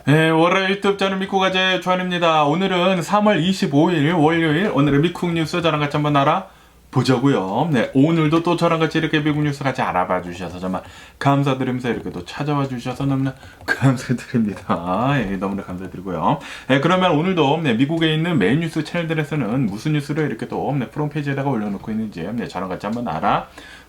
네, 월요일 유튜브 저는 미쿠가제 주한입니다. 오늘은 3월 25일 월요일, 오늘의 미국 뉴스 저랑 같이 한번 알아보자고요. 네, 오늘도 또 저랑 같이 이렇게 미국 뉴스 같이 알아봐 주셔서 정말 감사드리면서 이렇게 또 찾아와 주셔서 너무나 감사드립니다. 예, 너무나 감사드리고요. 네, 그러면 오늘도 미국에 있는 메인 뉴스 채널들에서는 무슨 뉴스를 이렇게 또 프론페이지에다가 올려놓고 있는지 저랑 같이 한번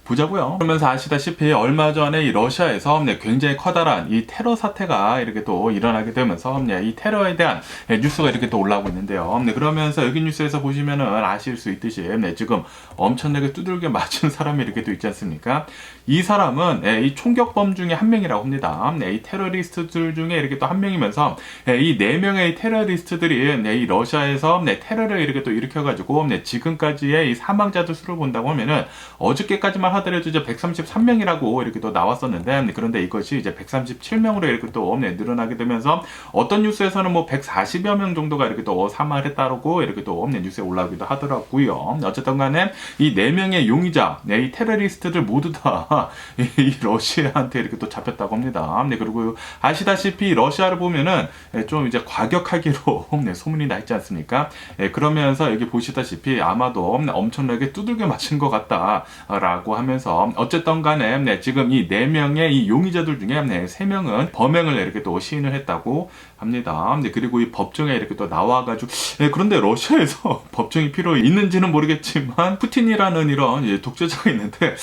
보자고요. 그러면서 아시다시피 얼마 전에 이 러시아에서 굉장히 커다란 이 테러 사태가 이렇게 또 일어나게 되면서 이 테러에 대한 뉴스가 이렇게 또 올라오고 있는데요. 그러면서 여기 뉴스에서 보시면은 아실 수 있듯이 지금 엄청나게 두들겨 맞은 사람이 이렇게 또 있지 않습니까? 이 사람은 이 총격범 중에 한 명이라고 합니다. 이 테러리스트들 중에 이렇게 또 한 명이면서 이 네 명의 테러리스트들이 이 러시아에서 테러를 이렇게 또 일으켜가지고 지금까지의 이 사망자들 수를 본다고 하면은 어저께까지만 하더라도 이제 133명이라고 이렇게 또 나왔었는데, 그런데 이것이 이제 137명으로 이렇게 또 늘어나게 되면서 어떤 뉴스에서는 뭐 140여 명 정도가 이렇게 또 사망을 했다고 이렇게 또 뉴스에 올라오기도 하더라고요. 어쨌든 간에 이 네 명의 용의자, 이 테러리스트들 모두 다 이 러시아한테 이렇게 또 잡혔다고 합니다. 그리고 아시다시피 러시아를 보면은 좀 이제 과격하기로 소문이 나 있지 않습니까? 그러면서 여기 보시다시피 아마도 엄청나게 두들겨 맞은 것 같다라고 하면서 어쨌든 간에 지금 이 네 명의 이 용의자들 중에 세 명은 범행을 이렇게 또 시인을 했다고 합니다. 그리고 이 법정에 이렇게 또 나와가지고 그런데 러시아에서 법정이 필요 있는지는 모르겠지만 푸틴이라는 이런 독재자가 있는데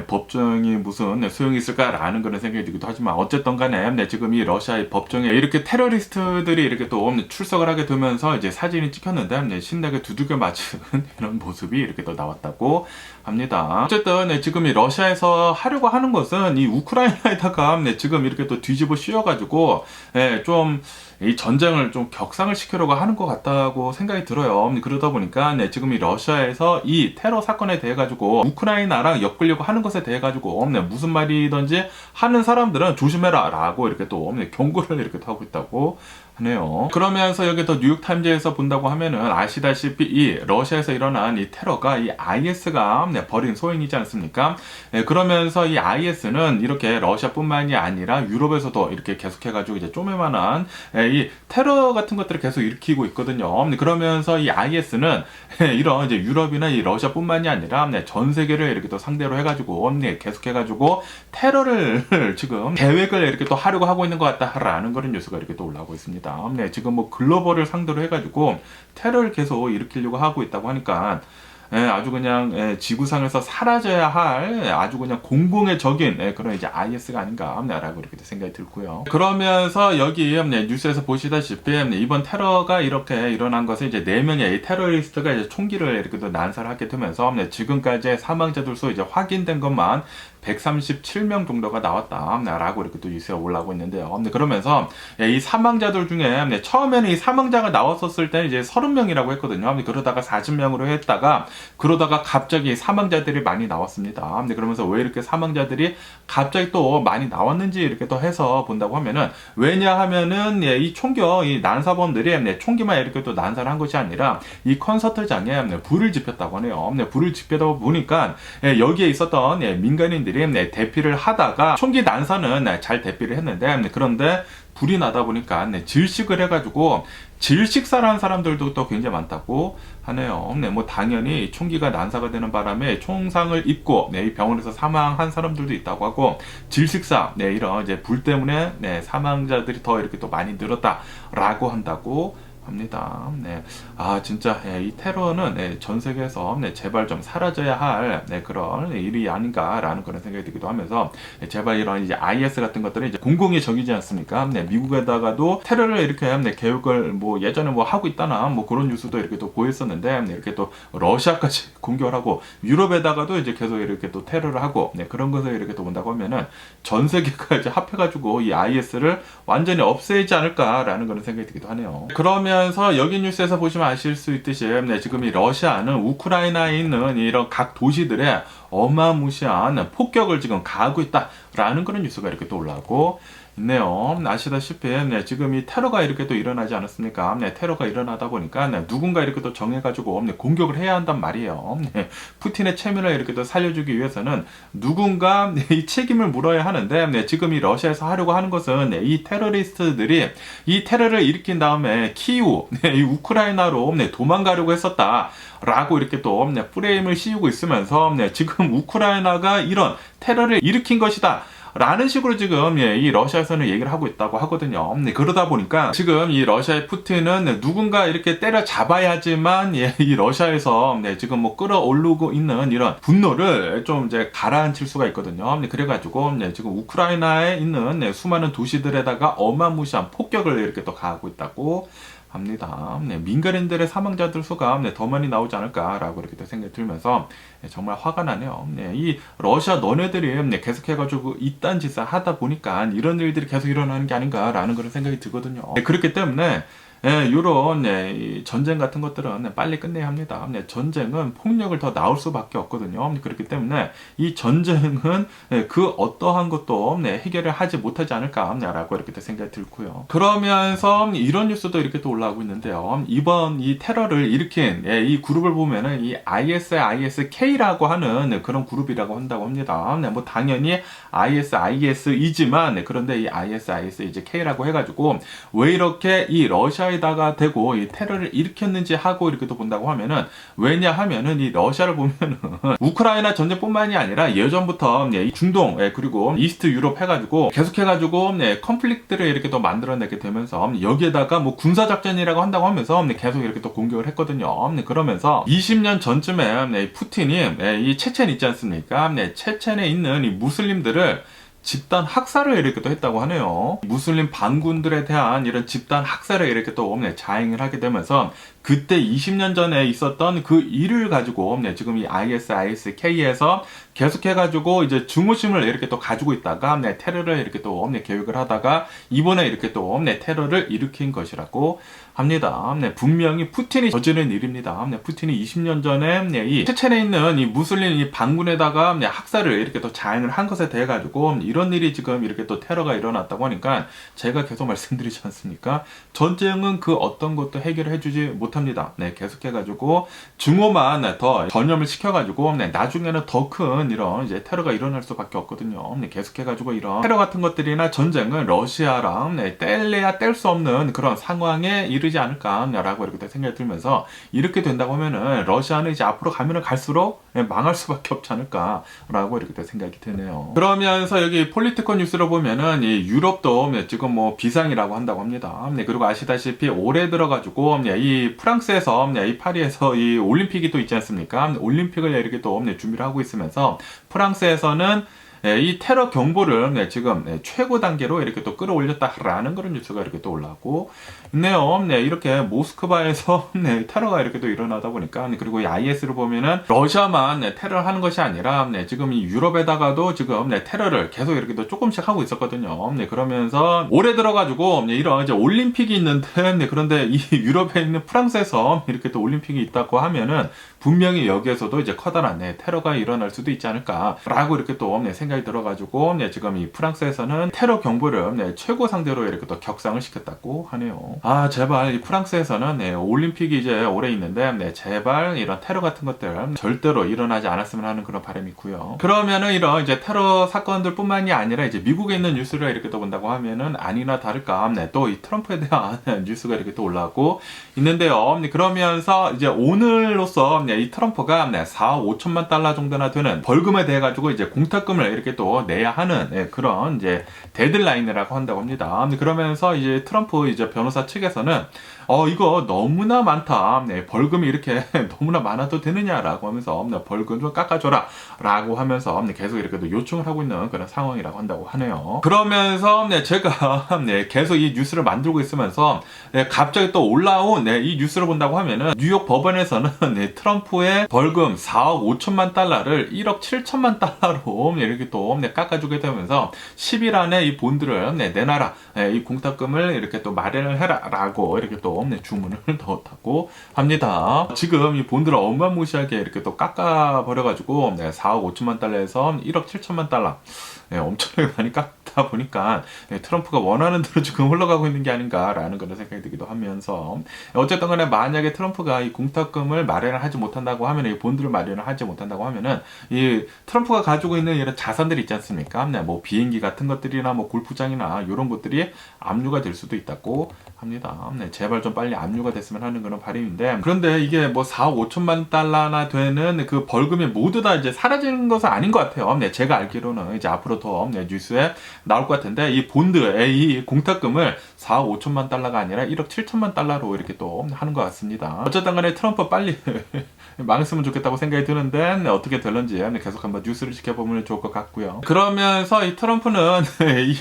법정이 무슨 소용이 있을까라는 그런 생각이 들기도 하지만 어쨌든 간에 지금 이 러시아의 법정에 이렇게 테러리스트들이 이렇게 또 출석을 하게 되면서 이제 사진이 찍혔는데 신나게 두들겨 맞은 이런 모습이 이렇게 또 나왔다고 합니다. 어쨌든 지금 이 러시아에서 하려고 하는 것은 이 우크라이나에다가 지금 이렇게 또 뒤집어 씌워가지고 좀 이 전쟁을 좀 격상을 시키려고 하는 것 같다고 생각이 들어요. 그러다 보니까 지금 이 러시아에서 이 테러 사건에 대해 가지고 우크라이나랑 엮으려고 하는 것에 대해 가지고 무슨 말이든지 하는 사람들은 조심해라 라고 이렇게 또 경고를 이렇게 하고 있다고 하네요. 그러면서 여기 더 뉴욕타임즈에서 본다고 하면은 아시다시피 이 러시아에서 일어난 이 테러가 이 IS가 벌인 소행이지 않습니까? 그러면서 이 IS는 이렇게 러시아뿐만이 아니라 유럽에서도 이렇게 계속해가지고 이제 쪼매만한 이 테러 같은 것들을 계속 일으키고 있거든요. 그러면서 이 IS는 이런 이제 유럽이나 이 러시아뿐만이 아니라 전 세계를 이렇게 또 상대로 해가지고 계속해가지고 테러를 지금 계획을 이렇게 또 하려고 하고 있는 것 같다라는 그런 뉴스가 이렇게 또 올라오고 있습니다. 지금 뭐 글로벌을 상대로 해가지고 테러를 계속 일으키려고 하고 있다고 하니까 아주 그냥 지구상에서 사라져야 할 아주 그냥 공공의 적인 그런 이제 IS가 아닌가라고 이렇게 생각이 들고요. 그러면서 여기 뉴스에서 보시다시피 이번 테러가 이렇게 일어난 것은 이제 4명의 테러리스트가 이제 총기를 이렇게 또 난사하게 되면서 지금까지의 사망자들 수 이제 확인된 것만 137명 정도가 나왔다라고 이렇게 또 뉴스에 올라오고 있는데요. 그러면서 이 사망자들 중에 처음에는 이 사망자가 나왔었을 때는 이제 30명이라고 했거든요. 그러다가 40명으로 했다가 그러다가 갑자기 사망자들이 많이 나왔습니다. 그러면서 왜 이렇게 사망자들이 갑자기 또 많이 나왔는지 이렇게 또 해서 본다고 하면은 왜냐하면은 이 총격 이 난사범들이 총기만 이렇게 또 난사를 한 것이 아니라 이 콘서트장에 불을 지폈다고 하네요. 불을 지피다 보니까 여기에 있었던 민간인들이 대피를 하다가 총기 난사는 잘 대피를 했는데 그런데 불이 나다 보니까 질식을 해가지고 질식사라는 사람들도 또 굉장히 많다고 하네요. 뭐 당연히 총기가 난사가 되는 바람에 총상을 입고 이 병원에서 사망한 사람들도 있다고 하고 질식사 이런 이제 불 때문에 사망자들이 더 이렇게 또 많이 늘었다라고 한다고 합니다. 아 진짜 이 테러는 전 세계에서 제발 좀 사라져야 할 그런 일이 아닌가라는 그런 생각이 들기도 하면서 제발 이런 이제 IS 같은 것들은 이제 공공의 적이지 않습니까? 미국에다가도 테러를 이렇게 계획을 뭐 예전에 뭐 하고 있다나 뭐 그런 뉴스도 이렇게 또 보였었는데 이렇게 또 러시아까지 공격을 하고 유럽에다가도 이제 계속 이렇게 또 테러를 하고 그런 것을 이렇게 또 본다고 하면은 전 세계가 이제 합해가지고 이 IS를 완전히 없애지 않을까라는 그런 생각이 들기도 하네요. 그러면서 여기 뉴스에서 보시면 아실 수 있듯이 지금 이 러시아는 우크라이나에 있는 이런 각 도시들에 어마무시한 폭격을 지금 가하고 있다라는 그런 뉴스가 이렇게 또 올라오고 있네요. 아시다시피 지금 이 테러가 이렇게 또 일어나지 않았습니까? 테러가 일어나다 보니까 누군가 이렇게 또 정해가지고 공격을 해야 한단 말이에요. 푸틴의 체면을 이렇게 또 살려주기 위해서는 누군가 이 책임을 물어야 하는데 지금 이 러시아에서 하려고 하는 것은 이 테러리스트들이 이 테러를 일으킨 다음에 키이우, 이 우크라이나로 도망가려고 했었다. 라고 이렇게 또 프레임을 씌우고 있으면서 지금 우크라이나가 이런 테러를 일으킨 것이다. 라는 식으로 지금 이 러시아에서는 얘기를 하고 있다고 하거든요. 그러다 보니까 지금 이 러시아의 푸틴은 누군가 이렇게 때려잡아야지만 이 러시아에서 지금 뭐 끌어오르고 있는 이런 분노를 좀 이제 가라앉힐 수가 있거든요. 그래가지고 지금 우크라이나에 있는 수많은 도시들에다가 어마무시한 폭격을 이렇게 또 가하고 있다고 합니다. 민간인들의 사망자들 수가 더 많이 나오지 않을까라고 이렇게 생각이 들면서 정말 화가 나네요. 이 러시아 너네들이 계속해가지고 이딴 짓을 하다 보니까 이런 일들이 계속 일어나는 게 아닌가라는 그런 생각이 들거든요. 그렇기 때문에 이런 이 전쟁 같은 것들은 빨리 끝내야 합니다. 전쟁은 폭력을 더 나올 수밖에 없거든요. 그렇기 때문에 이 전쟁은 그 어떠한 것도 해결을 하지 못하지 않을까라고 이렇게 생각이 들고요. 그러면서 이런 뉴스도 이렇게 또 올라오고 있는데요. 이번 이 테러를 일으킨 이 그룹을 보면은 이 ISISK라고 하는 그런 그룹이라고 한다고 합니다. 뭐 당연히 ISIS이지만 그런데 이 ISISK라고 해가지고 왜 이렇게 이 러시아 다가 대고 이 테러를 일으켰는지 하고 이렇게 또 본다고 하면은 왜냐하면은 이 러시아를 보면은 우크라이나 전쟁뿐만이 아니라 예전부터 이 중동 그리고 이스트 유럽 해가지고 계속해가지고 컨플릭트를 이렇게 또 만들어내게 되면서 여기에다가 뭐 군사작전이라고 한다고 하면서 계속 이렇게 또 공격을 했거든요. 그러면서 20년 전쯤에 푸틴이 이 체첸 있지 않습니까? 체첸에 있는 이 무슬림들을 집단 학살을 이렇게 또 했다고 하네요. 무슬림 반군들에 대한 이런 집단 학살을 이렇게 또 자행을 하게 되면서 그때 20년 전에 있었던 그 일을 가지고 지금 이 ISISK에서 계속해가지고 이제 중후심을 이렇게 또 가지고 있다가 테러를 이렇게 또 계획을 하다가 이번에 이렇게 또 테러를 일으킨 것이라고 합니다. 분명히 푸틴이 저지른 일입니다. 푸틴이 20년 전에 이 체첸에 있는 이 무슬림 이 반군에다가 학살을 이렇게 또 자행을 한 것에 대해 가지고 이런 일이 지금 이렇게 또 테러가 일어났다고 하니까 제가 계속 말씀드리지 않습니까? 전쟁은 그 어떤 것도 해결을 해주지 못합니다. 계속해가지고 중호만 더 전염을 시켜가지고 나중에는 더 큰 이런 이제 테러가 일어날 수밖에 없거든요. 계속해가지고 이런 테러 같은 것들이나 전쟁은 러시아랑 뗄래야 뗄 수 없는 그런 상황에 이르지 않을까라고 이렇게 생각이 들면서 이렇게 된다고 하면은 러시아는 이제 앞으로 가면은 갈수록 망할 수밖에 없지 않을까라고 이렇게 생각이 드네요. 그러면서 여기 폴리티코 뉴스를 보면은 이 유럽도 지금 뭐 비상이라고 한다고 합니다. 그리고 아시다시피 올해 들어가지고 이 프랑스에서 이 파리에서 이 올림픽이 또 있지 않습니까? 올림픽을 이렇게 또 준비를 하고 있으면서 프랑스에서는 이 테러 경보를 지금 최고 단계로 이렇게 또 끌어올렸다라는 그런 뉴스가 이렇게 또 올라오고 있네요. 이렇게 모스크바에서 테러가 이렇게 또 일어나다 보니까 그리고 이 IS를 보면은 러시아만 테러를 하는 것이 아니라 지금 이 유럽에다가도 지금 테러를 계속 이렇게 또 조금씩 하고 있었거든요. 그러면서 올해 들어가지고 이런 이제 올림픽이 있는데 그런데 이 유럽에 있는 프랑스에서 이렇게 또 올림픽이 있다고 하면은 분명히 여기에서도 이제 커다란 테러가 일어날 수도 있지 않을까라고 이렇게 또 생각이 들어가지고 지금 이 프랑스에서는 테러 경보를 최고 상대로 이렇게 또 격상을 시켰다고 하네요. 아 제발 이 프랑스에서는 올림픽이 이제 올해 있는데 제발 이런 테러 같은 것들 절대로 일어나지 않았으면 하는 그런 바람이 있고요. 그러면은 이런 이제 테러 사건들뿐만이 아니라 이제 미국에 있는 뉴스를 이렇게 또 본다고 하면은 아니나 다를까 또 이 트럼프에 대한 뉴스가 이렇게 또 올라오고 있는데요. 그러면서 이제 오늘로서 이 트럼프가 4억 5천만 달러 정도나 되는 벌금에 대해 가지고 이제 공탁금을 이렇게 또 내야 하는 그런 이제 데드라인이라고 한다고 합니다. 그러면서 이제 트럼프 이제 변호사 측에서는 이거 너무나 많다. 벌금이 이렇게 너무나 많아도 되느냐라고 하면서 벌금 좀 깎아줘라 라고 하면서 계속 이렇게 또 요청을 하고 있는 그런 상황이라고 한다고 하네요. 그러면서 제가 계속 이 뉴스를 만들고 있으면서 갑자기 또 올라온 이 뉴스를 본다고 하면은 뉴욕 법원에서는 트럼프의 벌금 4억 5천만 달러를 1억 7천만 달러로 이렇게 또 깎아주게 되면서 10일 안에 이 본들을 내놔라. 이 공탁금을 이렇게 또 마련을 해라 라고 이렇게 또 또 주문을 넣었다고 합니다. 지금 이 본드를 어마무시하게 이렇게 또 깎아버려가지고 4억 5천만 달러에서 1억 7천만 달러 엄청나게 많이 깎다 보니까 트럼프가 원하는 대로 지금 흘러가고 있는 게 아닌가라는 그런 생각이 들기도 하면서 어쨌든 간에 만약에 트럼프가 이 공탁금을 마련을 하지 못한다고 하면 이 본드를 마련을 하지 못한다고 하면은 이 트럼프가 가지고 있는 이런 자산들이 있지 않습니까? 뭐 비행기 같은 것들이나 뭐 골프장이나 이런 것들이 압류가 될 수도 있다고 합니다. 제발 좀 빨리 압류가 됐으면 하는 그런 바람인데 그런데 이게 뭐 4억 5천만 달러나 되는 그 벌금이 모두 다 이제 사라지는 것은 아닌 것 같아요. 제가 알기로는 이제 앞으로 더 뉴스에 나올 것 같은데 이 본드의 이 공탁금을 4억 5천만 달러가 아니라 1억 7천만 달러로 이렇게 또 하는 것 같습니다. 어쨌든 간에 트럼프 빨리 망했으면 좋겠다고 생각이 드는데 어떻게 될런지 계속 한번 뉴스를 지켜보면 좋을 것 같고요. 그러면서 이 트럼프는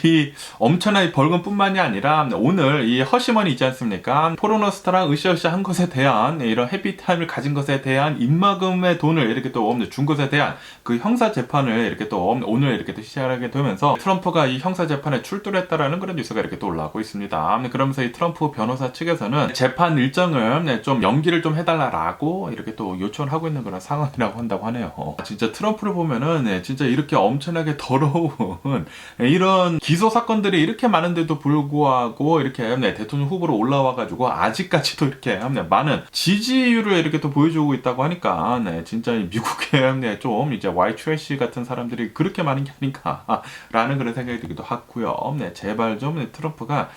이 엄청난 벌금뿐만이 아니라 오늘 이 허시머니 있지 않습니까? 포르노스타랑 으쌰으쌰 한 것에 대한 이런 해피타임을 가진 것에 대한 입막음의 돈을 이렇게 또 준 것에 대한 그 형사 재판을 이렇게 또 오늘 이렇게 또 시작하게 되면서 트럼프가 이 형사 재판에 출두를 했다라는 그런 뉴스가 이렇게 또 올라오고 있습니다. 그러면서 이 트럼프 변호사 측에서는 재판 일정을 좀 연기를 좀 해달라라고 이렇게 또 요청을 하고 있는 그런 상황이라고 한다고 하네요. 진짜 트럼프를 보면은 진짜 이렇게 엄청나게 더러운 이런 기소 사건들이 이렇게 많은데도 불구하고 이렇게 대통령 후보로 올라와가지고 아직까지도 이렇게 많은 지지율을 이렇게 또 보여주고 있다고 하니까 진짜 미국에 좀 이제 와이트 트래시 같은 사람들이 그렇게 많은 게 아닌가라는 그런 생각이 들기도 하고요. 제발 좀 트럼프가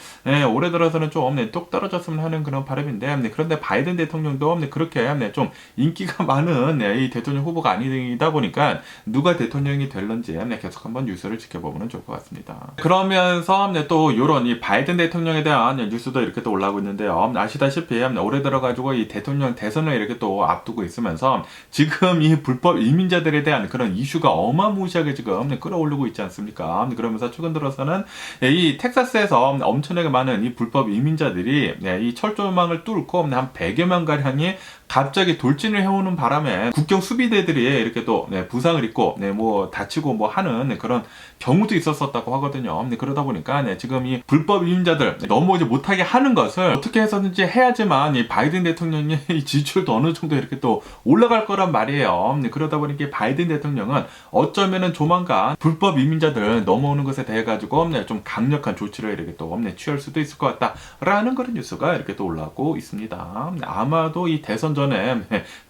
올해 들어서는 좀 똑 떨어졌으면 하는 그런 바람인데 그런데 바이든 대통령도 그렇게 좀 인기가 많은 이 대통령 후보가 아니다 보니까 누가 대통령이 될런지 계속 한번 뉴스를 지켜보면 좋을 것 같습니다. 그러면서 또 이런 이 바이든 대통령에 대한 뉴스도 이렇게 또 올라오고 있는데요. 아시다시피 올해 들어가지고 이 대통령 대선을 이렇게 또 앞두고 있으면서 지금 이 불법 이민자들에 대한 그런 이슈가 어마무시하게 지금 끌어올리고 있지 않습니까? 그러면서 최근 들어서는 이 텍사스에서 엄청나게 많은 이 불법 이민자들이 이 철조망을 뚫고 한 100여 명 가량이 갑자기 돌진을 해오는 바람에 국경 수비대들이 이렇게 또 부상을 입고 뭐 다치고 뭐 하는 그런 경우도 있었었다고 하거든요. 그러다 보니까 지금 이 불법 이민자들 넘어오지 못하게 하는 것을 어떻게 해서든지 해야지만 이 바이든 대통령의 이 지지율도 어느 정도 이렇게 또 올라갈 거란 말이에요. 그러다 보니까 바이든 대통령은 어쩌면은 조만간 불법 이민자들 넘어오는 것에 대해 가지고 좀 강력한 조치를 이렇게 또 취할 수도 있을 것 같다라는 그런 뉴스가 이렇게 또 올라오고 있습니다. 아마도 이 대선 전에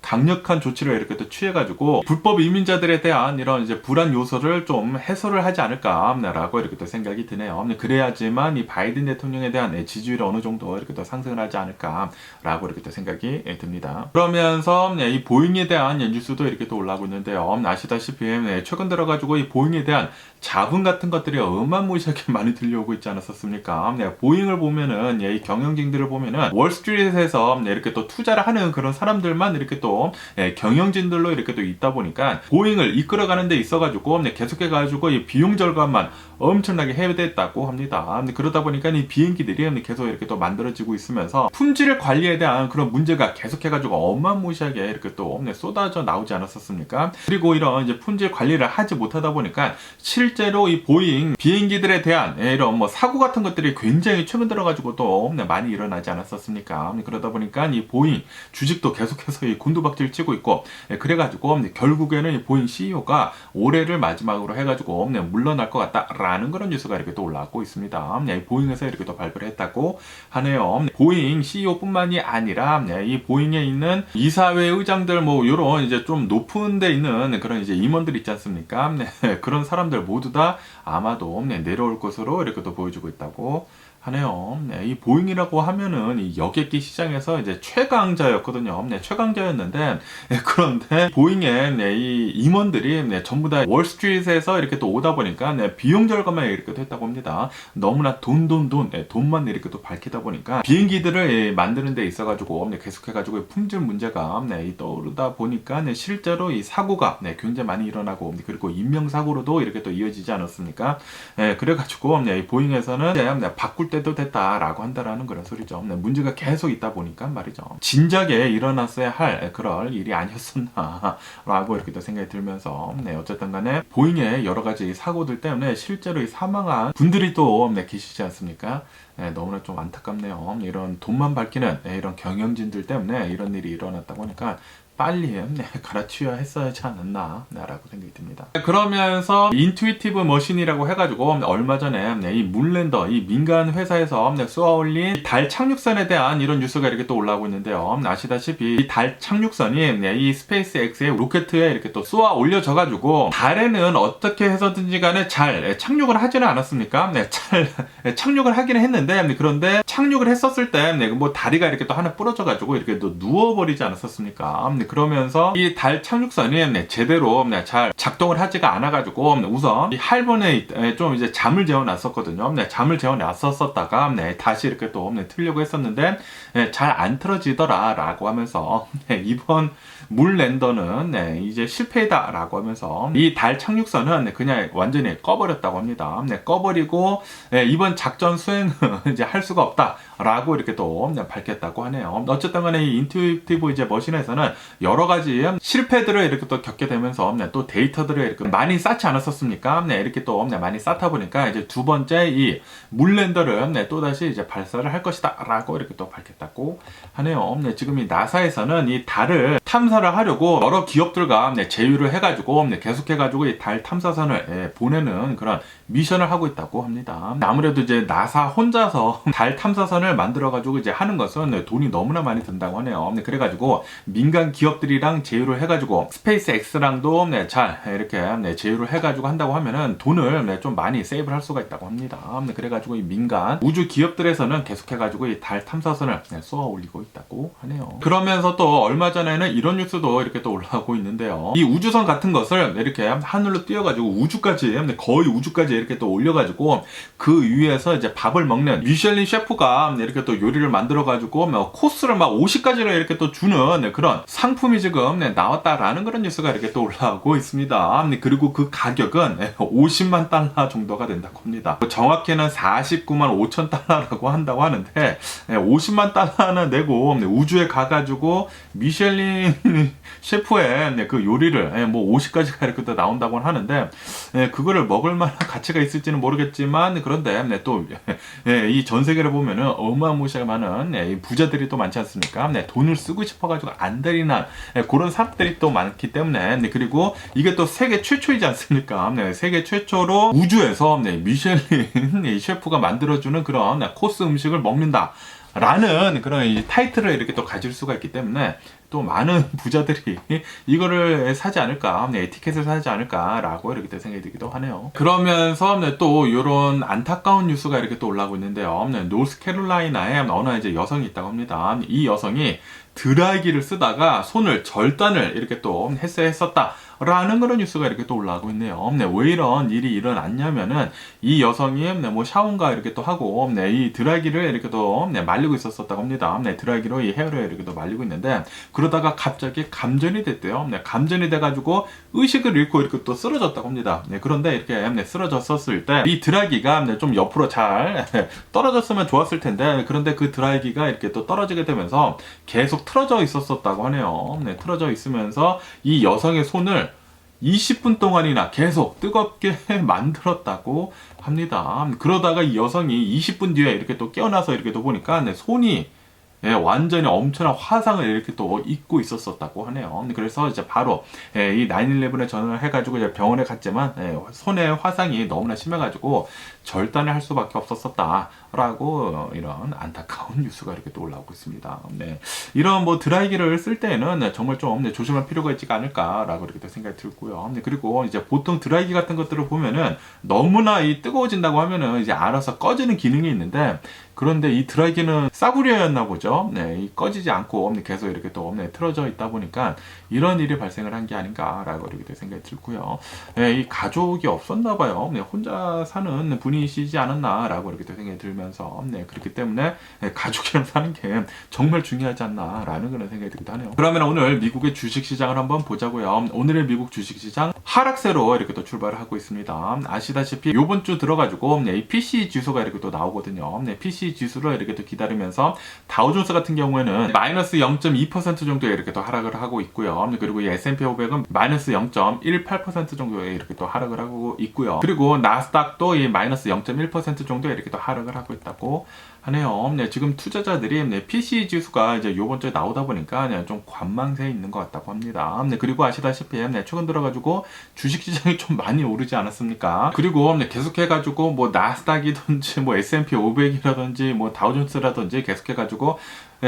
강력한 조치를 이렇게 또 취해가지고 불법 이민자들에 대한 이런 이제 불안 요소를 좀 해소를 하지 않을까라고 이렇게 또 생각이 드네요. 그래야지만 이 바이든 대통령에 대한 지지율이 어느 정도 이렇게 또 상승을 하지 않을까라고 이렇게 또 생각이 듭니다. 그러면서 이 보잉에 대한 뉴스도 이렇게 또 올라오고 있는데요. 아시다시피 최근 들어가지고 이 보잉에 대한 자본 같은 것들이 어마무시하게 많이 들려오고 있지 않았었습니까? 보잉을 보면은 이 경영진들을 보면은 월스트리트에서 이렇게 또 투자를 하는 그런 사람들만 이렇게 또 경영진들로 이렇게 또 있다 보니까 보잉을 이끌어가는 데 있어가지고 계속해가지고 이 비용 절감만 엄청나게 해야됐다고 합니다. 그러다 보니까 이 비행기들이 계속 이렇게 또 만들어지고 있으면서 품질 관리에 대한 그런 문제가 계속해가지고 어마무시하게 이렇게 또 쏟아져 나오지 않았었습니까? 그리고 이런 이제 품질 관리를 하지 못하다 보니까 실제로 이 보잉 비행기들에 대한 이런 뭐 사고 같은 것들이 굉장히 최근 들어가지고 또 많이 일어나지 않았었습니까? 그러다 보니까 이 보잉 주식도 계속해서 이 곤두박질 치고 있고 그래가지고 결국에는 이 보잉 CEO가 올해를 마지막으로 해가지고 물러날 것 같다라는 그런 뉴스가 이렇게 또 올라오고 있습니다. 보잉에서 이렇게 또 발표를 했다고 하네요. 보잉 CEO뿐만이 아니라 이 보잉에 있는 이사회 의장들 뭐 이런 이제 좀 높은 데 있는 그런 이제 임원들 있지 않습니까? 그런 사람들 모두 다 아마도 내려올 것으로 이렇게 또 보여주고 있다고 하네요. 이 보잉이라고 하면은 이 여객기 시장에서 이제 최강자였거든요. 최강자였는데 그런데 보잉의 이 임원들이 전부 다 월스트리트에서 이렇게 또 오다 보니까 비용 절감에 이렇게 또 했다고 합니다. 너무나 돈만 이렇게 또 밝히다 보니까 비행기들을 만드는 데 있어가지고 계속해가지고 품질 문제가 떠오르다 보니까 실제로 이 사고가 굉장히 많이 일어나고 그리고 인명사고로도 이렇게 또 이어지지 않았습니까? 그래가지고 이 보잉에서는 바꿀 때 때도 됐다라고 한다라는 그런 소리죠. 네, 문제가 계속 있다 보니까 말이죠. 진작에 일어났어야 할 그럴 일이 아니었었나라고 이렇게 또 생각이 들면서 네, 어쨌든 간에 보잉의 여러 가지 사고들 때문에 실제로 이 사망한 분들이 또 네, 계시지 않습니까? 네, 너무나 좀 안타깝네요. 이런 돈만 밝히는 이런 경영진들 때문에 이런 일이 일어났다고 하니까 빨리 갈아치워야 했어야지 않았나 라고 생각이 듭니다. 그러면서 인투이티브 머신이라고 해가지고 얼마 전에 이 문랜더, 이 민간 회사에서 쏘아올린 달 착륙선에 대한 이런 뉴스가 이렇게 또 올라오고 있는데요. 아시다시피 이 달 착륙선이 이 스페이스 X의 로켓에 이렇게 또 쏘아 올려져가지고 달에는 어떻게 해서든지 간에 잘 착륙을 하지는 않았습니까? 잘 착륙을 하기는 했는데 그런데 착륙을 했었을 때 뭐 다리가 이렇게 또 하나 부러져가지고 이렇게 또 누워버리지 않았었습니까? 그러면서 이 달 착륙선이 제대로 잘 작동을 하지가 않아가지고 우선 이 할번에 좀 이제 잠을 재워놨었거든요. 잠을 재워놨었다가 다시 이렇게 또 틀려고 했었는데 잘 안 틀어지더라라고 하면서 이번 문랜더는 이제 실패다라고 하면서 이 달 착륙선은 그냥 완전히 꺼버렸다고 합니다. 꺼버리고 이번 작전 수행은 이제 할 수가 없다라고 이렇게 또 밝혔다고 하네요. 어쨌든 간에 이 인투이티브 이제 머신에서는 여러 가지 실패들을 이렇게 또 겪게 되면서 또 데이터들을 이렇게 많이 쌓지 않았었습니까? 이렇게 또 많이 쌓다 보니까 이제 두 번째 이 문랜더를 또다시 이제 발사를 할 것이다라고 이렇게 또 밝혔다고 하네요. 지금 이 나사에서는 이 달을 탐사를 하려고 여러 기업들과 제휴를 해가지고 계속해가지고 이 달 탐사선을 보내는 그런 미션을 하고 있다고 합니다. 아무래도 이제 나사 혼자서 달 탐사선을 만들어가지고 이제 하는 것은 돈이 너무나 많이 든다고 하네요. 그래가지고 민간 기업들이랑 제휴를 해가지고 스페이스 X랑도 잘 이렇게 제휴를 해가지고 한다고 하면은 돈을 좀 많이 세이브를 할 수가 있다고 합니다. 그래가지고 이 민간 우주 기업들에서는 계속해가지고 이 달 탐사선을 쏘아 올리고 있다고 하네요. 그러면서 또 얼마 전에는 이런 뉴스도 이렇게 또 올라오고 있는데요. 이 우주선 같은 것을 이렇게 하늘로 띄워가지고 우주까지 거의 우주까지 이렇게 또 올려가지고 그 위에서 이제 밥을 먹는 미슐린 셰프가 이렇게 또 요리를 만들어가지고 코스를 막 50가지를 이렇게 또 주는 그런 상품이 지금 나왔다라는 그런 뉴스가 이렇게 또 올라오고 있습니다. 그리고 그 가격은 50만 달러 정도가 된다고 합니다. 정확히는 49만 5천 달러라고 한다고 하는데 50만 달러는 내고 우주에 가가지고 미슐린 셰프의 그 요리를 뭐 50가지가 이렇게 또 나온다고 하는데 그거를 먹을 만한 가치가 있을지는 모르겠지만 그런데 또 이 전 세계를 보면은 어마무시하게 많은 부자들이 또 많지 않습니까? 돈을 쓰고 싶어가지고 안달이난 그런 사람들이 또 많기 때문에 그리고 이게 또 세계 최초이지 않습니까? 세계 최초로 우주에서 미슐린 셰프가 만들어주는 그런 코스 음식을 먹는다. 라는 그런 타이틀을 이렇게 또 가질 수가 있기 때문에 또 많은 부자들이 이거를 사지 않을까, 티켓을 사지 않을까라고 이렇게 또 생각이 들기도 하네요. 그러면서 또 이런 안타까운 뉴스가 이렇게 또 올라오고 있는데요. 노스캐롤라이나에 어느 이제 여성이 있다고 합니다. 이 여성이 드라이기를 쓰다가 손을 절단을 이렇게 또 했었다. 라는 그런 뉴스가 이렇게 또 올라오고 있네요. 왜 이런 일이 일어났냐면은 이 여성이 뭐 샤워인가 이렇게 또 하고 이 드라이기를 이렇게 또 말리고 있었다고 합니다. 드라이기로 이 헤어를 이렇게 또 말리고 있는데 그러다가 갑자기 감전이 됐대요. 감전이 돼가지고 의식을 잃고 이렇게 또 쓰러졌다고 합니다. 그런데 이렇게 쓰러졌었을 때 이 드라이기가 좀 옆으로 잘 떨어졌으면 좋았을 텐데 그런데 그 드라이기가 이렇게 또 떨어지게 되면서 계속 틀어져 있었다고 하네요. 틀어져 있으면서 이 여성의 손을 20분 동안이나 계속 뜨겁게 만들었다고 합니다. 그러다가 이 여성이 20분 뒤에 이렇게 또 깨어나서 이렇게 또 보니까 손이 완전히 엄청난 화상을 이렇게 또 입고 있었다고 하네요. 그래서 이제 바로 이 9/11에 전화를 해가지고 이제 병원에 갔지만 손에 화상이 너무나 심해가지고 절단을 할 수밖에 없었다라고 이런 안타까운 뉴스가 이렇게 또 올라오고 있습니다. 이런 뭐 드라이기를 쓸 때에는 정말 좀 조심할 필요가 있지 않을까라고 이렇게 또 생각이 들고요. 그리고 이제 보통 드라이기 같은 것들을 보면은 너무나 이 뜨거워진다고 하면은 이제 알아서 꺼지는 기능이 있는데 그런데 이 드라이기는 싸구려였나 보죠. 네, 이 꺼지지 않고 계속 이렇게 또 틀어져 있다 보니까 이런 일이 발생을 한 게 아닌가라고 이렇게 생각이 들고요. 네, 이 가족이 없었나 봐요. 네, 혼자 사는 분이시지 않았나라고 이렇게 생각이 들면서 그렇기 때문에 가족이랑 사는 게 정말 중요하지 않나라는 그런 생각이 들기도 하네요. 그러면 오늘 미국의 주식시장을 한번 보자고요. 오늘의 미국 주식시장 하락세로 이렇게 또 출발을 하고 있습니다. 아시다시피 요번 주 들어가지고 이 PC 지수가 이렇게 또 나오거든요. PC 지수를 이렇게 또 기다리면서 다우존스 같은 경우에는 마이너스 0.2% 정도에 이렇게 또 하락을 하고 있고요. 그리고 이 S&P 500은 마이너스 0.18% 정도에 이렇게 또 하락을 하고 있고요. 그리고 나스닥도 이 마이너스 0.1% 정도에 이렇게 또 하락을 하고 있다고 하네요. 지금 투자자들이 PC 지수가 이제 요번 주에 나오다 보니까 좀 관망세에 있는 것 같다고 합니다. 그리고 아시다시피 최근 들어가지고 주식시장이 좀 많이 오르지 않았습니까? 그리고 계속해가지고 뭐 나스닥이든지 뭐 S&P 500이라든지 뭐 다우존스라든지 계속해가지고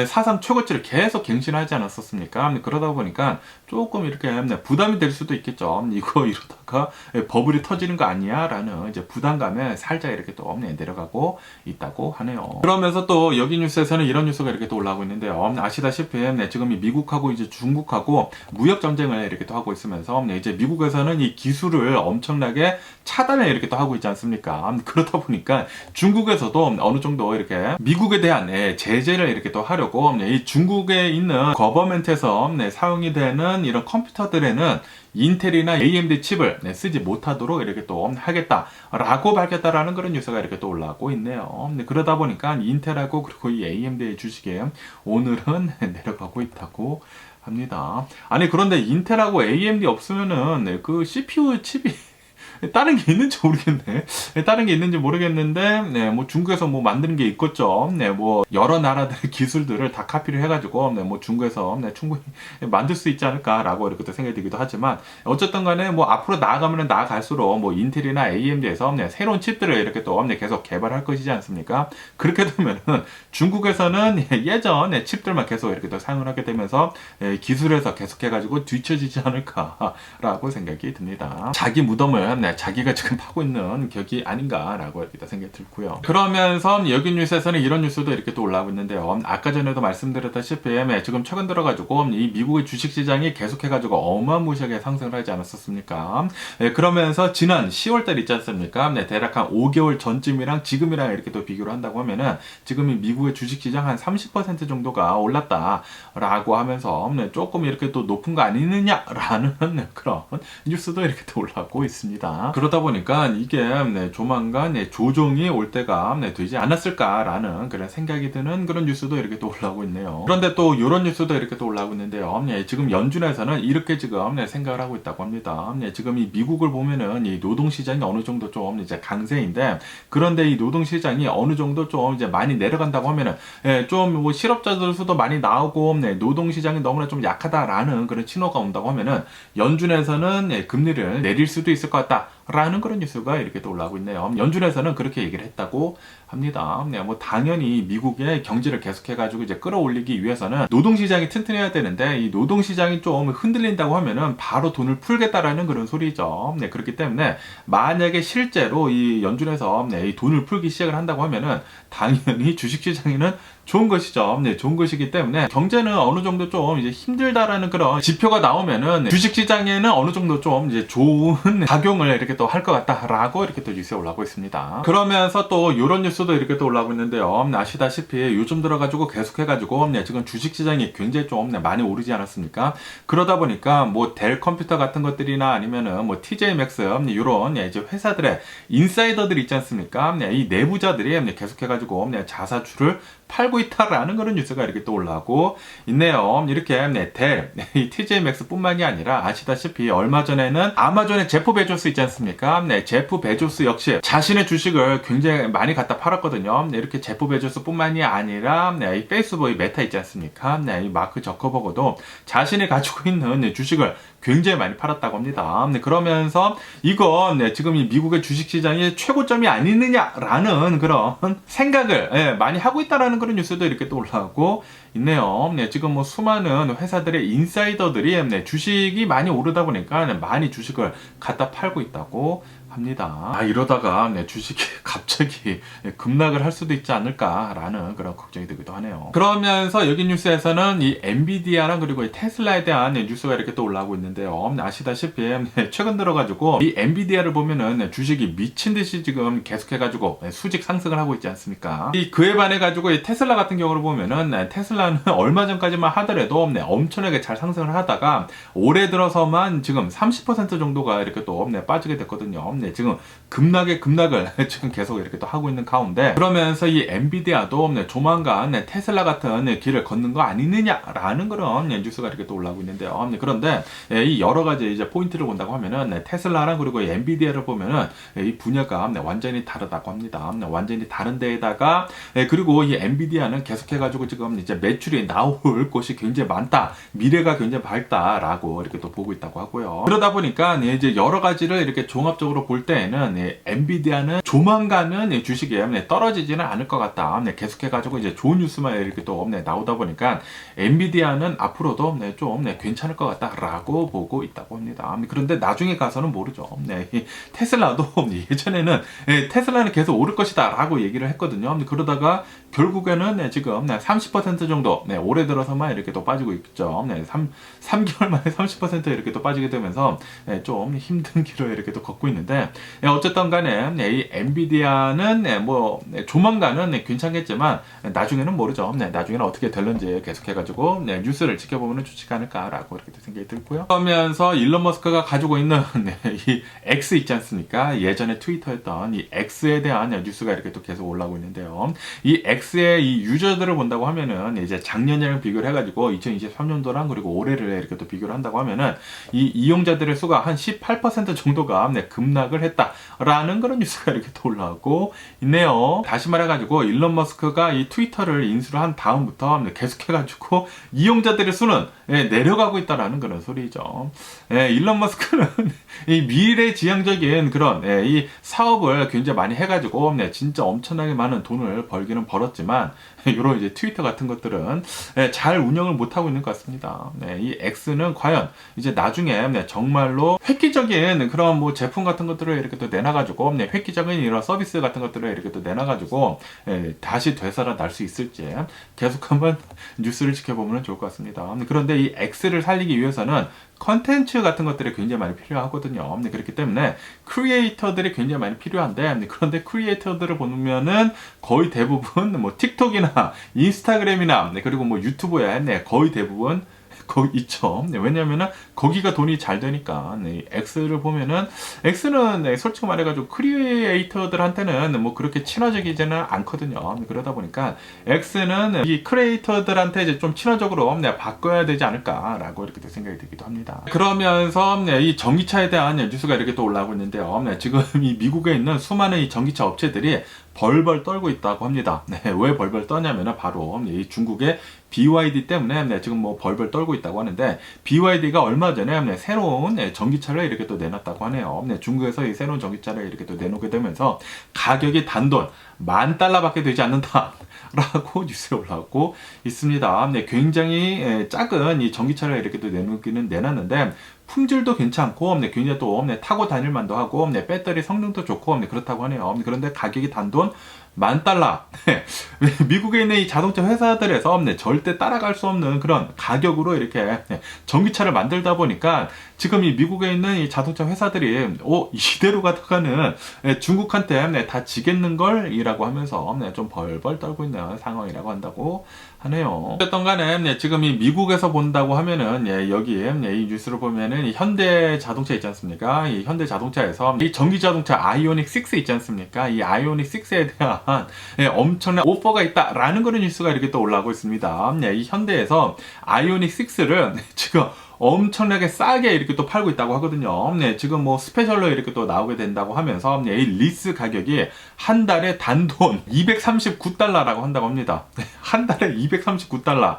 사상 최고치를 계속 갱신하지 않았었습니까? 그러다 보니까 조금 이렇게 부담이 될 수도 있겠죠. 이거 이러다가 버블이 터지는 거 아니야? 라는 이제 부담감에 살짝 이렇게 또 내려가고 있다고 하네요. 그러면서 또 여기 뉴스에서는 이런 뉴스가 이렇게 또 올라오고 있는데요. 아시다시피 지금 이 미국하고 이제 중국하고 무역 전쟁을 이렇게 또 하고 있으면서 이제 미국에서는 이 기술을 엄청나게 차단을 이렇게 또 하고 있지 않습니까? 그러다 보니까 중국에서도 어느 정도 이렇게 미국에 대한 제재를 이렇게 또 하려고 이 중국에 있는 거버먼트에서 사용이 되는 이런 컴퓨터들에는 인텔이나 AMD 칩을 쓰지 못하도록 이렇게 또 하겠다라고 밝혔다라는 그런 뉴스가 이렇게 또 올라오고 있네요. 그러다 보니까 인텔하고 그리고 이 AMD의 주식에 오늘은 내려가고 있다고 합니다. 아니 그런데 인텔하고 AMD 없으면은 그 CPU 칩이 다른 게 있는지 모르겠네. 다른 게 있는지 모르겠는데, 뭐 중국에서 뭐 만드는 게 있겠죠. 뭐 여러 나라들의 기술들을 다 카피를 해가지고, 뭐 중국에서 충분히 만들 수 있지 않을까라고 이렇게 또 생각이 들기도 하지만, 어쨌든 간에 뭐 앞으로 나아가면 나아갈수록 뭐 인텔이나 AMD에서 새로운 칩들을 이렇게 또 계속 개발할 것이지 않습니까? 그렇게 되면은 중국에서는 예전 칩들만 계속 이렇게 또 사용을 하게 되면서 기술에서 계속해가지고 뒤처지지 않을까라고 생각이 듭니다. 자기 무덤을 자기가 지금 파고 있는 격이 아닌가라고 이렇게 생각이 들고요. 그러면서 여기 뉴스에서는 이런 뉴스도 이렇게 또 올라오고 있는데요. 아까 전에도 말씀드렸다시피 지금 최근 들어가지고 이 미국의 주식시장이 계속해가지고 어마무시하게 상승을 하지 않았었습니까? 그러면서 지난 10월달 있지 않습니까? 대략 한 5개월 전쯤이랑 지금이랑 이렇게 또 비교를 한다고 하면은 지금 이 미국의 주식시장 한 30% 정도가 올랐다라고 하면서 조금 이렇게 또 높은 거 아니느냐라는 그런 뉴스도 이렇게 또 올라오고 있습니다. 그러다 보니까 이게 조만간 조정이 올 때가 되지 않았을까라는 그런 생각이 드는 그런 뉴스도 이렇게 또 올라오고 있네요. 그런데 또 이런 뉴스도 이렇게 또 올라오고 있는데요. 지금 연준에서는 이렇게 지금 생각을 하고 있다고 합니다. 지금 이 미국을 보면은 이 노동시장이 어느 정도 좀 이제 강세인데, 그런데 이 노동시장이 어느 정도 좀 이제 많이 내려간다고 하면은 좀 뭐 실업자들 수도 많이 나오고 노동시장이 너무나 좀 약하다라는 그런 신호가 온다고 하면은 연준에서는 금리를 내릴 수도 있을 것 같다. 라는 그런 뉴스가 이렇게 또 올라오고 있네요. 연준에서는 그렇게 얘기를 했다고 합니다. 뭐 당연히 미국의 경제를 계속해가지고 이제 끌어올리기 위해서는 노동시장이 튼튼해야 되는데, 이 노동시장이 좀 흔들린다고 하면은 바로 돈을 풀겠다라는 그런 소리죠. 그렇기 때문에 만약에 실제로 이 연준에서 이 돈을 풀기 시작을 한다고 하면은 당연히 주식시장에는 좋은 것이죠. 좋은 것이기 때문에 경제는 어느 정도 좀 이제 힘들다라는 그런 지표가 나오면은 주식시장에는 어느 정도 좀 이제 좋은 작용을 이렇게 또 할 것 같다라고 이렇게 또 뉴스에 올라오고 있습니다. 그러면서 또 이런 뉴스도 이렇게 또 올라오고 있는데요. 아시다시피 요즘 들어가지고 계속해가지고 지금 주식시장이 굉장히 좀 많이 오르지 않았습니까? 그러다 보니까 뭐 델 컴퓨터 같은 것들이나 아니면은 뭐 TJ 맥스 이런 이제 회사들의 인사이더들이 있지 않습니까? 이 내부자들이 계속해가지고 자사주를 팔고 있다라는 그런 뉴스가 이렇게 또 올라오고 있네요. 이렇게 델, 이 TJ 맥스뿐만이 아니라 아시다시피 얼마 전에는 아마존의 제프 베조스 있지 않습니까? 제프 베조스 역시 자신의 주식을 굉장히 많이 갖다 팔았거든요. 이렇게 제프 베조스뿐만이 아니라 이 페이스북 메타 있지 않습니까? 이 마크 저커버그도 자신이 가지고 있는 주식을 굉장히 많이 팔았다고 합니다. 그러면서 이건 지금 이 미국의 주식시장이 최고점이 아니느냐라는 그런 생각을 많이 하고 있다라는 그런 뉴스도 이렇게 또 올라오고 있네요. 지금 뭐 수많은 회사들의 인사이더들이 주식이 많이 오르다 보니까 많이 주식을 갖다 팔고 있다고 합니다. 이러다가 주식이 갑자기 급락을 할 수도 있지 않을까라는 그런 걱정이 들기도 하네요. 그러면서 여기 뉴스에서는 이 엔비디아랑 그리고 이 테슬라에 대한 뉴스가 이렇게 또 올라오고 있는데요. 아시다시피 최근 들어가지고 이 엔비디아를 보면은 주식이 미친 듯이 지금 계속해가지고 수직 상승을 하고 있지 않습니까? 그에 반해 가지고 이 테슬라 같은 경우를 보면은 테슬라는 얼마 전까지만 하더라도 엄청나게 잘 상승을 하다가 올해 들어서만 지금 30% 정도가 이렇게 또 빠지게 됐거든요. 지금 급락을 지금 계속 이렇게 또 하고 있는 가운데, 그러면서 이 엔비디아도 조만간 테슬라 같은 길을 걷는 거 아니느냐라는 그런 뉴스가 이렇게 또 올라오고 있는데요. 그런데 이 여러 가지 이제 포인트를 본다고 하면은 테슬라랑 그리고 엔비디아를 보면은 이 분야가 완전히 다르다고 합니다. 완전히 다른 데에다가 그리고 이 엔비디아는 계속해가지고 지금 이제 매출이 나올 곳이 굉장히 많다, 미래가 굉장히 밝다라고 이렇게 또 보고 있다고 하고요. 그러다 보니까 이제 여러 가지를 이렇게 종합적으로 볼 때에는 엔비디아는 조만간은 주식이 떨어지지는 않을 것 같다. 계속해가지고 이제 좋은 뉴스만 이렇게 또 나오다 보니까 엔비디아는 앞으로도 좀 괜찮을 것 같다라고 보고 있다고 합니다. 그런데 나중에 가서는 모르죠. 테슬라도 예전에는 테슬라는 계속 오를 것이다라고 얘기를 했거든요. 그러다가 결국에는 지금 30% 정도 올해 들어서만 이렇게 또 빠지고 있죠. 3개월 만에 30% 이렇게 또 빠지게 되면서 좀 힘든 길을 이렇게 또 걷고 있는데, 어쨌든 간에 이 엔비디아는 조만간은 괜찮겠지만 나중에는 모르죠. 나중에는 어떻게 될는지 계속해가지고 뉴스를 지켜보면 좋지 않을까라고 이렇게 생각이 들고요. 그러면서 일론 머스크가 가지고 있는 이 X 있지 않습니까? 예전에 트위터였던 이 X에 대한 뉴스가 이렇게 또 계속 올라오고 있는데요. 이 X의 이 유저들을 본다고 하면은 이제 작년이랑 비교를 해가지고 2023년도랑 그리고 올해를 이렇게 또 비교를 한다고 하면은 이 이용자들의 수가 한 18% 정도가 급락을 했다라는 그런 뉴스가 이렇게 또 올라오고 있네요. 다시 말해가지고 일론 머스크가 이 트위터를 인수를 한 다음부터 계속해가지고 이용자들의 수는 내려가고 있다라는 그런 소리죠. 일론 머스크는 이 미래지향적인 그런 이 사업을 굉장히 많이 해가지고 진짜 엄청나게 많은 돈을 벌기는 벌었지만 이런 이제 트위터 같은 것들은 잘 운영을 못하고 있는 것 같습니다. 이 X는 과연 이제 나중에 정말로 획기적인 그런 뭐 제품 같은 것들을 이렇게 또 내놔가지고 획기적인 이런 서비스 같은 것들을 이렇게 또 내놔가지고 다시 되살아날 수 있을지 계속 한번 뉴스를 지켜보면 좋을 것 같습니다. 그런데 이 X를 살리기 위해서는 컨텐츠 같은 것들이 굉장히 많이 필요하거든요. 그렇기 때문에 크리에이터들이 굉장히 많이 필요한데, 그런데 크리에이터들을 보면은 거의 대부분 뭐 틱톡이나 인스타그램이나 그리고 뭐 유튜브에 거의 대부분 거기 있죠. 왜냐면은 거기가 돈이 잘 되니까. X를 보면은 X는 솔직히 말해가지고 크리에이터들한테는 뭐 그렇게 친화적이지는 않거든요. 그러다 보니까 X는 이 크리에이터들한테 이제 좀 친화적으로 바꿔야 되지 않을까라고 이렇게 생각이 들기도 합니다. 그러면서 이 전기차에 대한 뉴스가 이렇게 또 올라오고 있는데요. 지금 이 미국에 있는 수많은 이 전기차 업체들이 벌벌 떨고 있다고 합니다. 왜 벌벌 떠냐면은 바로 이 중국의 BYD 때문에 지금 뭐 벌벌 떨고 있다고 하는데, BYD가 얼마 전에 새로운 전기차를 이렇게 또 내놨다고 하네요. 중국에서 이 새로운 전기차를 이렇게 또 내놓게 되면서 가격이 단돈 $10,000밖에 되지 않는다 라고 뉴스에 올라오고 있습니다. 굉장히 작은 이 전기차를 이렇게 또 내놓기는 내놨는데 품질도 괜찮고 굉장히 또 타고 다닐 만도 하고 배터리 성능도 좋고 그렇다고 하네요. 그런데 가격이 단돈 $10,000. 미국에 있는 이 자동차 회사들에서 절대 따라갈 수 없는 그런 가격으로 이렇게 전기차를 만들다 보니까 지금 이 미국에 있는 이 자동차 회사들이 이대로 가다가는 중국한테 다 지겠는걸 이라고 하면서 좀 벌벌 떨고 있는 상황이라고 한다고 하네요. 어쨌든 간에 지금 이 미국에서 본다고 하면은 여기 이 뉴스를 보면은 이 현대 자동차 있지 않습니까? 이 현대 자동차에서 이 전기 자동차 아이오닉 6 있지 않습니까? 이 아이오닉 6에 대한 엄청난 오퍼가 있다라는 그런 뉴스가 이렇게 또 올라오고 있습니다. 이 현대에서 아이오닉 6를 지금 엄청나게 싸게 이렇게 또 팔고 있다고 하거든요. 지금 뭐 스페셜로 이렇게 또 나오게 된다고 하면서 이 리스 가격이 한 달에 단돈 $239라고 한다고 합니다. 한 달에 $239.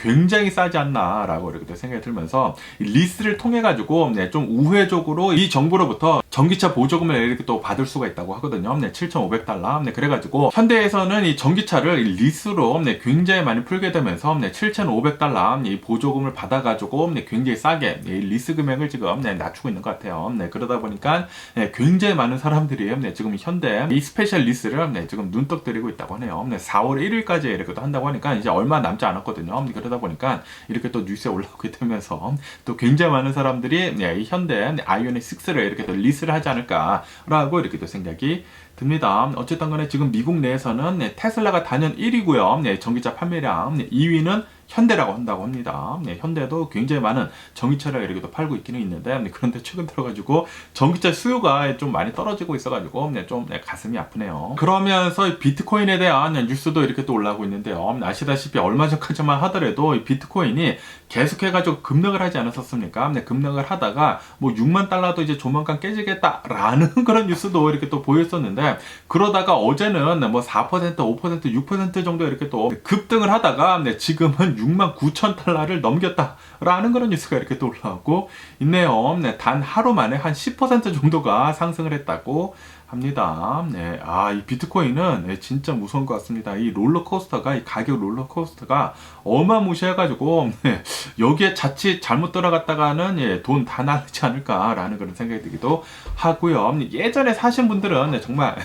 굉장히 싸지 않나 라고 이렇게 생각이 들면서 리스를 통해 가지고 좀 우회적으로 이 정부로부터 전기차 보조금을 이렇게 또 받을 수가 있다고 하거든요. 네, $7,500. 네, 그래가지고 현대에서는 이 전기차를 리스로 네, 굉장히 많이 풀게 되면서 네, $7,500 이 보조금을 받아가지고 네, 굉장히 싸게 네, 리스 금액을 지금 네, 낮추고 있는 것 같아요. 네, 그러다 보니까 네, 굉장히 많은 사람들이 네, 지금 현대 이 스페셜 리스를 네, 지금 눈독 들이고 있다고 하네요. 네, 4월 1일까지 이렇게 또 한다고 하니까 이제 얼마 남지 않았거든요. 네, 그러다 보니까 이렇게 또 뉴스에 올라오게 되면서 또 굉장히 많은 사람들이 네, 이 현대 아이오닉 6를 이렇게 또 리스를 하지 않을까라고 이렇게 또 생각이 듭니다. 어쨌든 간에 지금 미국 내에서는 네, 테슬라가 단연 1위고요. 네, 전기차 판매량 네, 2위는 현대라고 한다고 합니다. 네, 현대도 굉장히 많은 전기차를 이렇게 또 팔고 있기는 있는데 네, 그런데 최근 들어가지고 전기차 수요가 좀 많이 떨어지고 있어가지고 네, 좀 네, 가슴이 아프네요. 그러면서 비트코인에 대한 뉴스도 이렇게 또 올라오고 있는데요. 아시다시피 얼마 전까지만 하더라도 이 비트코인이 계속해가지고 급락을 하지 않았었습니까? 네, 급락을 하다가 뭐 $60,000도 이제 조만간 깨지겠다라는 그런 뉴스도 이렇게 또 보였었는데 그러다가 어제는 뭐 4%, 5%, 6% 정도 이렇게 또 급등을 하다가 네, 지금은 $69,000를 넘겼다라는 그런 뉴스가 이렇게 또 올라오고 있네요. 네, 단 하루 만에 한 10% 정도가 상승을 했다고 합니다. 네, 이 비트코인은 네, 진짜 무서운 것 같습니다. 이 롤러코스터가, 이 가격 롤러코스터가 어마무시해가지고, 네, 여기에 자칫 잘못 들어갔다가는 예, 돈 다 날리지 않을까라는 그런 생각이 들기도 하고요. 예전에 사신 분들은 네, 정말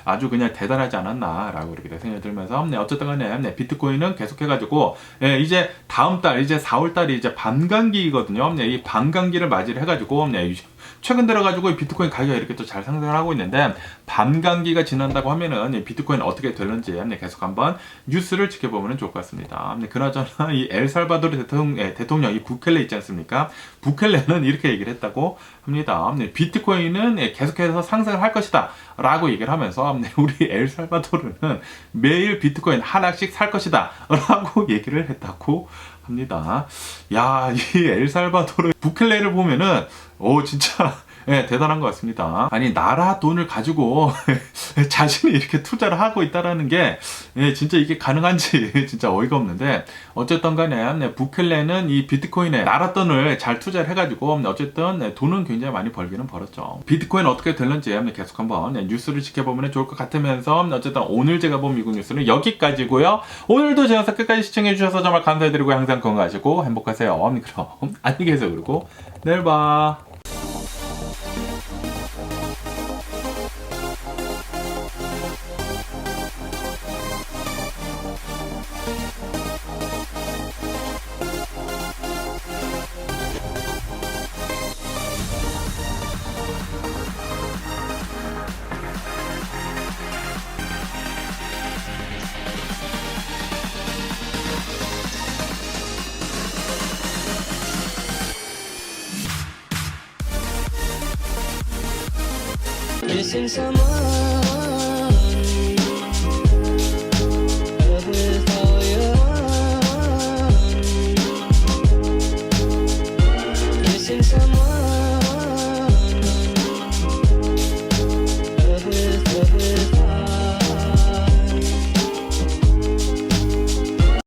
아주 그냥 대단하지 않았나라고 이렇게 생각이 들면서, 네, 어쨌든 간에 네, 비트코인은 계속해가지고, 예, 이제 다음 달, 이제 4월달이 이제 반감기거든요. 네, 이 반감기를 맞이를 해가지고, 네, 최근 들어가지고 비트코인 가격이 이렇게 또 잘 상승을 하고 있는데 반감기가 지난다고 하면은 비트코인 어떻게 되는지 계속 한번 뉴스를 지켜보면 좋을 것 같습니다. 그나저나 이 엘살바도르 대통령 이 부켈레 있지 않습니까? 부켈레는 이렇게 얘기를 했다고 합니다. 비트코인은 계속해서 상승을 할 것이다 라고 얘기를 하면서 우리 엘살바도르는 매일 비트코인 하나씩 살 것이다 라고 얘기를 했다고 합니다. 야, 이 엘살바도르 부켈레를 보면은 진짜 예, 대단한 것 같습니다. 아니 나라 돈을 가지고 자신이 이렇게 투자를 하고 있다라는 게 진짜 이게 가능한지 진짜 어이가 없는데 어쨌든 간에 부켈레는 이 비트코인에 나라 돈을 잘 투자를 해가지고 어쨌든 돈은 굉장히 많이 벌기는 벌었죠. 비트코인 어떻게 될는지 계속 한번 뉴스를 지켜보면 좋을 것 같으면서 어쨌든 오늘 제가 본 미국 뉴스는 여기까지고요. 오늘도 제 영상 끝까지 시청해주셔서 정말 감사드리고 항상 건강하시고 행복하세요. 그럼 안녕히 계세요. 그리고 내일 봐. Missing someone